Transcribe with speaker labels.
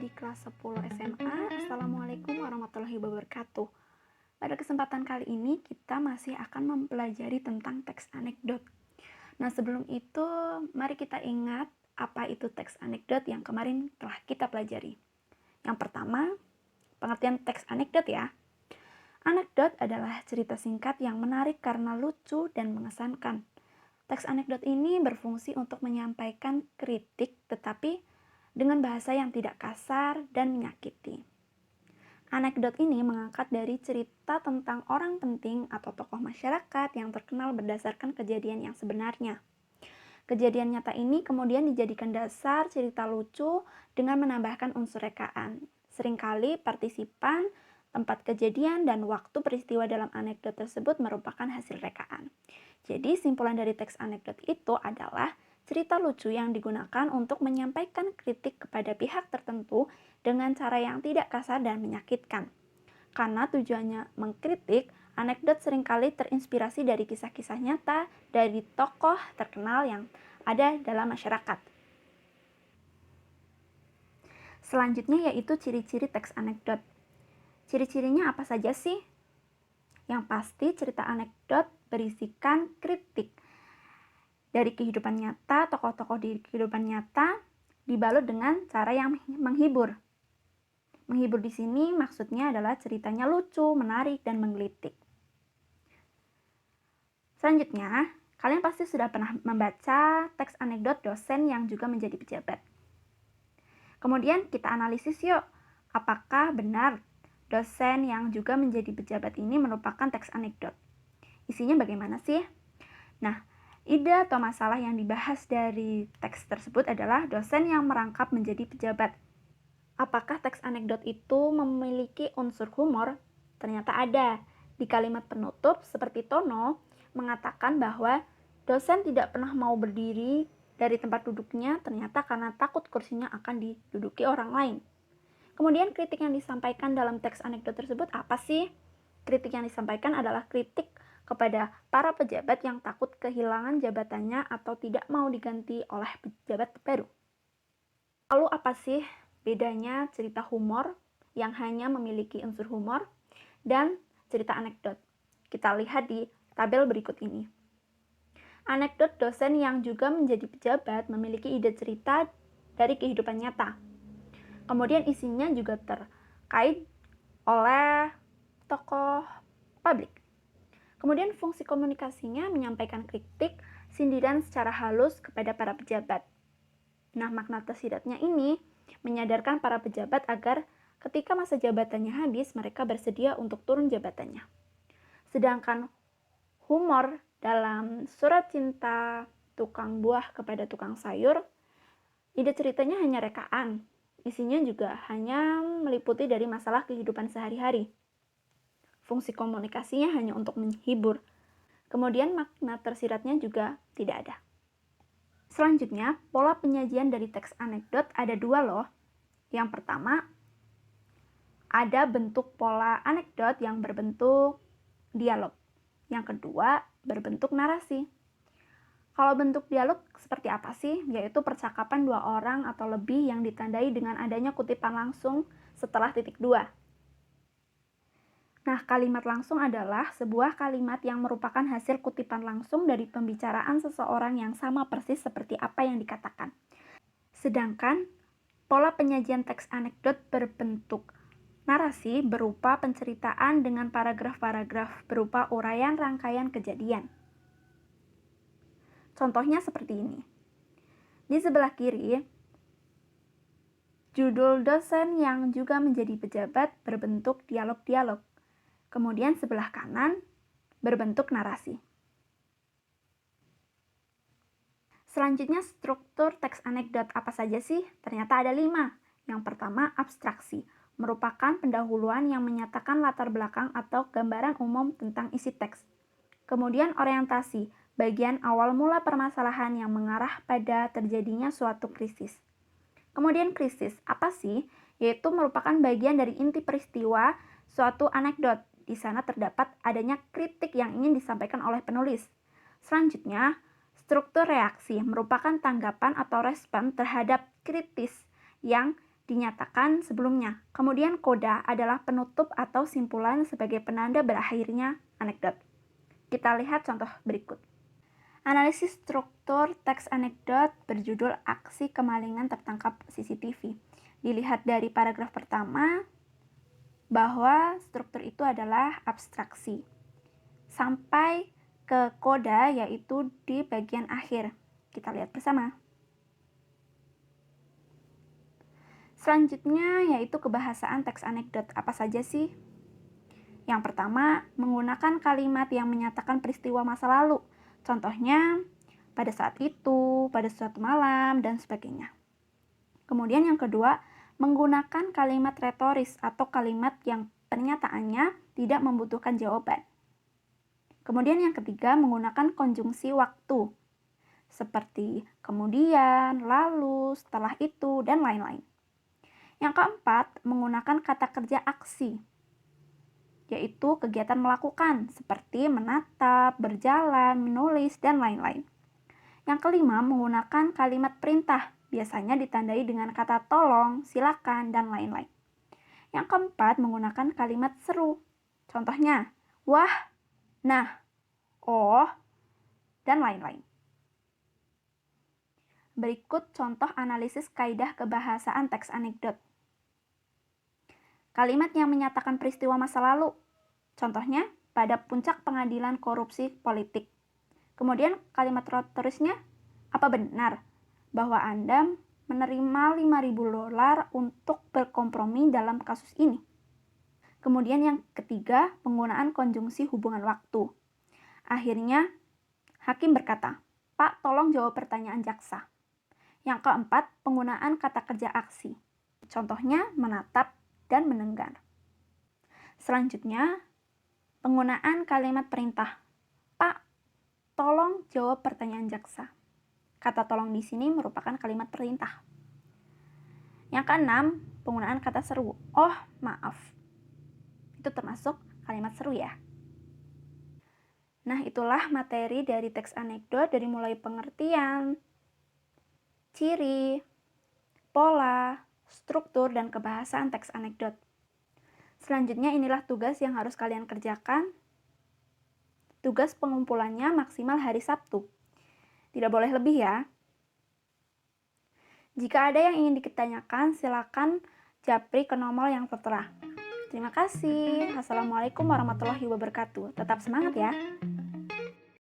Speaker 1: di kelas 10 SMA. Assalamualaikum warahmatullahi wabarakatuh. Pada kesempatan kali ini kita masih akan mempelajari tentang teks anekdot. Nah, sebelum itu mari kita ingat apa itu teks anekdot yang kemarin telah kita pelajari. Yang pertama, pengertian teks anekdot ya. Anekdot adalah cerita singkat yang menarik karena lucu dan mengesankan. Teks anekdot ini berfungsi untuk menyampaikan kritik tetapi dengan bahasa yang tidak kasar dan menyakiti. Anekdot ini mengangkat dari cerita tentang orang penting atau tokoh masyarakat yang terkenal berdasarkan kejadian yang sebenarnya. Kejadian nyata ini kemudian dijadikan dasar cerita lucu dengan menambahkan unsur rekaan. Seringkali partisipan, tempat kejadian, dan waktu peristiwa dalam anekdot tersebut merupakan hasil rekaan. Jadi simpulan dari teks anekdot itu adalah cerita lucu yang digunakan untuk menyampaikan kritik kepada pihak tertentu dengan cara yang tidak kasar dan menyakitkan. Karena tujuannya mengkritik, anekdot seringkali terinspirasi dari kisah-kisah nyata dari tokoh terkenal yang ada dalam masyarakat. Selanjutnya yaitu ciri-ciri teks anekdot. Ciri-cirinya apa saja sih? Yang pasti cerita anekdot berisikan kritik dari kehidupan nyata, tokoh-tokoh di kehidupan nyata dibalut dengan cara yang menghibur. Menghibur di sini maksudnya adalah ceritanya lucu, menarik, dan menggelitik. Selanjutnya, kalian pasti sudah pernah membaca teks anekdot dosen yang juga menjadi pejabat. Kemudian kita analisis yuk, apakah benar dosen yang juga menjadi pejabat ini merupakan teks anekdot? Isinya bagaimana sih? Nah, ide atau masalah yang dibahas dari teks tersebut adalah dosen yang merangkap menjadi pejabat. Apakah teks anekdot itu memiliki unsur humor? Ternyata ada. Di kalimat penutup, seperti Tono mengatakan bahwa dosen tidak pernah mau berdiri dari tempat duduknya ternyata karena takut kursinya akan diduduki orang lain. Kemudian kritik yang disampaikan dalam teks anekdot tersebut apa sih? Kritik yang disampaikan adalah kritik kepada para pejabat yang takut kehilangan jabatannya atau tidak mau diganti oleh pejabat baru. Lalu apa sih bedanya cerita humor yang hanya memiliki unsur humor dan cerita anekdot? Kita lihat di tabel berikut ini. Anekdot dosen yang juga menjadi pejabat memiliki ide cerita dari kehidupan nyata. Kemudian isinya juga terkait oleh tokoh publik. Kemudian fungsi komunikasinya menyampaikan kritik, sindiran secara halus kepada para pejabat. Nah, makna tersiratnya ini menyadarkan para pejabat agar ketika masa jabatannya habis, mereka bersedia untuk turun jabatannya. Sedangkan humor dalam surat cinta tukang buah kepada tukang sayur, ide ceritanya hanya rekaan. Isinya juga hanya meliputi dari masalah kehidupan sehari-hari. Fungsi komunikasinya hanya untuk menghibur. Kemudian makna tersiratnya juga tidak ada. Selanjutnya, pola penyajian dari teks anekdot ada dua loh. Yang pertama, ada bentuk pola anekdot yang berbentuk dialog. Yang kedua, berbentuk narasi. Kalau bentuk dialog seperti apa sih? Yaitu percakapan dua orang atau lebih yang ditandai dengan adanya kutipan langsung setelah titik dua. Nah, kalimat langsung adalah sebuah kalimat yang merupakan hasil kutipan langsung dari pembicaraan seseorang yang sama persis seperti apa yang dikatakan. Sedangkan, pola penyajian teks anekdot berbentuk narasi berupa penceritaan dengan paragraf-paragraf berupa uraian rangkaian kejadian. Contohnya seperti ini. Di sebelah kiri, judul dosen yang juga menjadi pejabat berbentuk dialog-dialog. Kemudian sebelah kanan berbentuk narasi. Selanjutnya struktur teks anekdot apa saja sih? Ternyata ada 5. Yang pertama, abstraksi, merupakan pendahuluan yang menyatakan latar belakang atau gambaran umum tentang isi teks. Kemudian orientasi, bagian awal mula permasalahan yang mengarah pada terjadinya suatu krisis. Kemudian krisis, apa sih? Yaitu merupakan bagian dari inti peristiwa suatu anekdot. Di sana terdapat adanya kritik yang ingin disampaikan oleh penulis. Selanjutnya, struktur reaksi merupakan tanggapan atau respon terhadap kritis yang dinyatakan sebelumnya. Kemudian koda adalah penutup atau simpulan sebagai penanda berakhirnya anekdot. Kita lihat contoh berikut. Analisis struktur teks anekdot berjudul Aksi Kemalingan Tertangkap CCTV. Dilihat dari paragraf pertama bahwa struktur itu adalah abstraksi. Sampai ke koda yaitu di bagian akhir. Kita lihat bersama. Selanjutnya yaitu kebahasaan teks anekdot. Apa saja sih? Yang pertama, menggunakan kalimat yang menyatakan peristiwa masa lalu. Contohnya, pada saat itu, pada suatu malam, dan sebagainya. Kemudian yang kedua, menggunakan kalimat retoris atau kalimat yang pernyataannya tidak membutuhkan jawaban. Kemudian yang ketiga, menggunakan konjungsi waktu. Seperti kemudian, lalu, setelah itu, dan lain-lain. Yang keempat, menggunakan kata kerja aksi, yaitu kegiatan melakukan, seperti menatap, berjalan, menulis, dan lain-lain. Yang kelima, menggunakan kalimat perintah, biasanya ditandai dengan kata tolong, silakan, dan lain-lain. Yang keempat, menggunakan kalimat seru. Contohnya, wah, nah, oh, dan lain-lain. Berikut contoh analisis kaidah kebahasaan teks anekdot. Kalimat yang menyatakan peristiwa masa lalu. Contohnya, pada puncak pengadilan korupsi politik. Kemudian kalimat retorisnya, apa benar bahwa Anda menerima $5.000 untuk berkompromi dalam kasus ini? Kemudian yang ketiga, penggunaan konjungsi hubungan waktu. Akhirnya, hakim berkata, Pak, tolong jawab pertanyaan jaksa. Yang keempat, penggunaan kata kerja aksi. Contohnya, menatap dan menenggar. Selanjutnya, penggunaan kalimat perintah. Pak, tolong jawab pertanyaan jaksa. Kata tolong di sini merupakan kalimat perintah. Yang keenam, penggunaan kata seru. Oh, maaf. Itu termasuk kalimat seru ya. Nah, itulah materi dari teks anekdot dari mulai pengertian, ciri, pola, struktur, dan kebahasaan teks anekdot. Selanjutnya inilah tugas yang harus kalian kerjakan. Tugas pengumpulannya maksimal hari Sabtu. Tidak boleh lebih ya. Jika ada yang ingin ditanyakan, silakan japri ke nomor yang tertera. Terima kasih. Assalamualaikum warahmatullahi wabarakatuh. Tetap semangat ya.